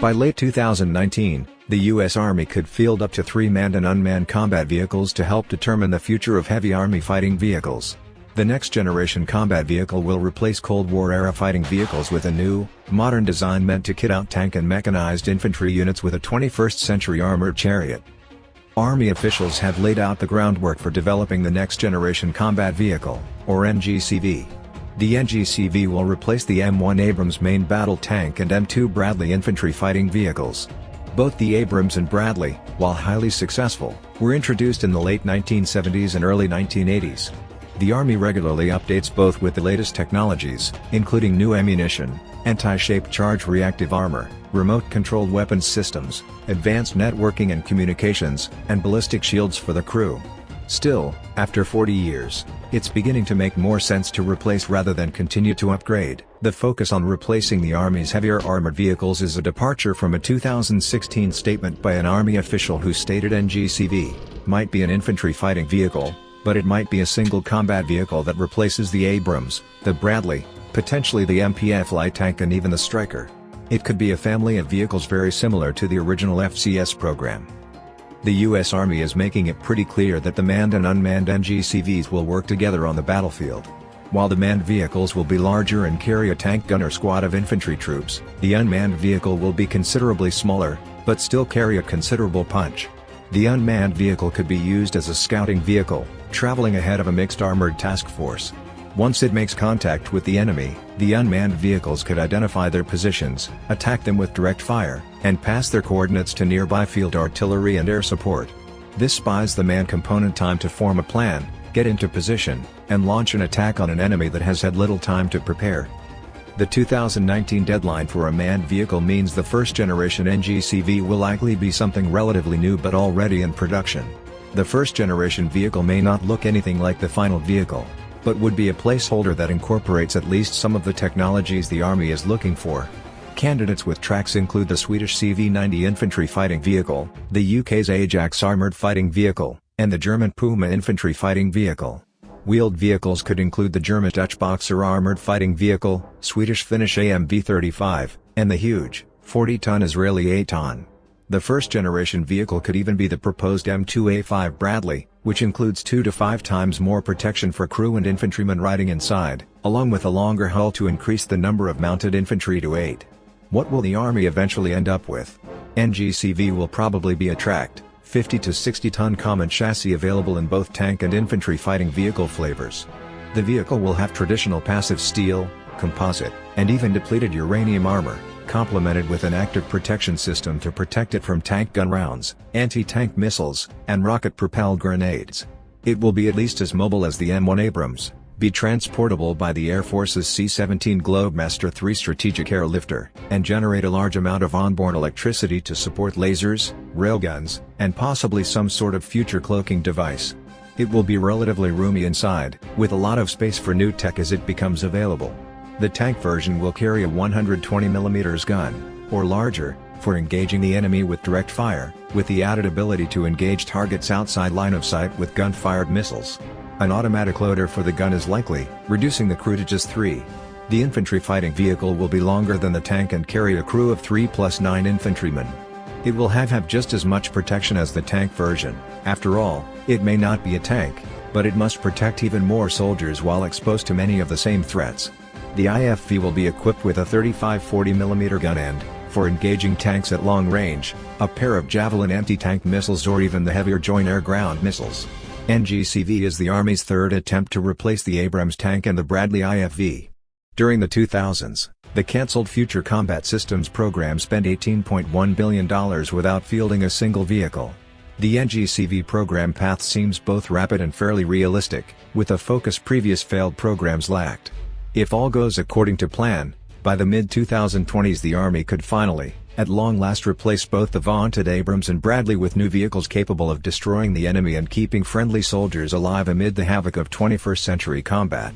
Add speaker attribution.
Speaker 1: By late 2019, the U.S. Army could field up to 3 manned and unmanned combat vehicles to help determine the future of heavy Army fighting vehicles. The next generation combat vehicle will replace Cold War-era fighting vehicles with a new, modern design meant to kit out tank and mechanized infantry units with a 21st-century armored chariot. Army officials have laid out the groundwork for developing the Next Generation Combat Vehicle, or NGCV. The NGCV will replace the M1 Abrams main battle tank and M2 Bradley infantry fighting vehicles. Both the Abrams and Bradley, while highly successful, were introduced in the late 1970s and early 1980s. The Army regularly updates both with the latest technologies, including new ammunition, anti-shaped charge reactive armor, remote-controlled weapons systems, advanced networking and communications, and ballistic shields for the crew. Still, after 40 years, it's beginning to make more sense to replace rather than continue to upgrade. The focus on replacing the Army's heavier armored vehicles is a departure from a 2016 statement by an Army official who stated NGCV might be an infantry fighting vehicle, but it might be a single combat vehicle that replaces the Abrams, the Bradley, potentially the MPF light tank and even the Stryker. It could be a family of vehicles very similar to the original FCS program. The U.S. Army is making it pretty clear that the manned and unmanned NGCVs will work together on the battlefield. While the manned vehicles will be larger and carry a tank gun or squad of infantry troops, the unmanned vehicle will be considerably smaller, but still carry a considerable punch. The unmanned vehicle could be used as a scouting vehicle, traveling ahead of a mixed armored task force. Once it makes contact with the enemy, the unmanned vehicles could identify their positions, attack them with direct fire, and pass their coordinates to nearby field artillery and air support. This buys the manned component time to form a plan, get into position, and launch an attack on an enemy that has had little time to prepare. The 2019 deadline for a manned vehicle means the first generation NGCV will likely be something relatively new but already in production. The first generation vehicle may not look anything like the final vehicle, but would be a placeholder that incorporates at least some of the technologies the Army is looking for. Candidates with tracks include the Swedish CV-90 infantry fighting vehicle, the UK's Ajax armoured fighting vehicle, and the German Puma infantry fighting vehicle. Wheeled vehicles could include the German Dutch Boxer armoured fighting vehicle, Swedish-Finnish AMV-35, and the huge, 40-ton Israeli Aton. The first-generation vehicle could even be the proposed M2A5 Bradley, which includes 2 to 5 times more protection for crew and infantrymen riding inside, along with a longer hull to increase the number of mounted infantry to 8. What will the Army eventually end up with? NGCV will probably be a tracked, 50 to 60-ton common chassis available in both tank and infantry fighting vehicle flavors. The vehicle will have traditional passive steel, composite, and even depleted uranium armor, complemented with an active protection system to protect it from tank gun rounds, anti-tank missiles, and rocket-propelled grenades. It will be at least as mobile as the M1 Abrams, be transportable by the Air Force's C-17 Globemaster III strategic airlifter, and generate a large amount of onboard electricity to support lasers, railguns, and possibly some sort of future cloaking device. It will be relatively roomy inside, with a lot of space for new tech as it becomes available. The tank version will carry a 120mm gun, or larger, for engaging the enemy with direct fire, with the added ability to engage targets outside line of sight with gun-fired missiles. An automatic loader for the gun is likely, reducing the crew to just 3. The infantry fighting vehicle will be longer than the tank and carry a crew of 3 plus 9 infantrymen. It will have just as much protection as the tank version. After all, it may not be a tank, but it must protect even more soldiers while exposed to many of the same threats. The IFV will be equipped with a 35-40mm gun and, for engaging tanks at long range, a pair of Javelin anti-tank missiles or even the heavier Joint air-ground missiles. NGCV is the Army's third attempt to replace the Abrams tank and the Bradley IFV. During the 2000s, the cancelled Future Combat Systems program spent $18.1 billion without fielding a single vehicle. The NGCV program path seems both rapid and fairly realistic, with a focus previous failed programs lacked. If all goes according to plan, by the mid-2020s the Army could finally, at long last replace both the vaunted Abrams and Bradley with new vehicles capable of destroying the enemy and keeping friendly soldiers alive amid the havoc of 21st-century combat.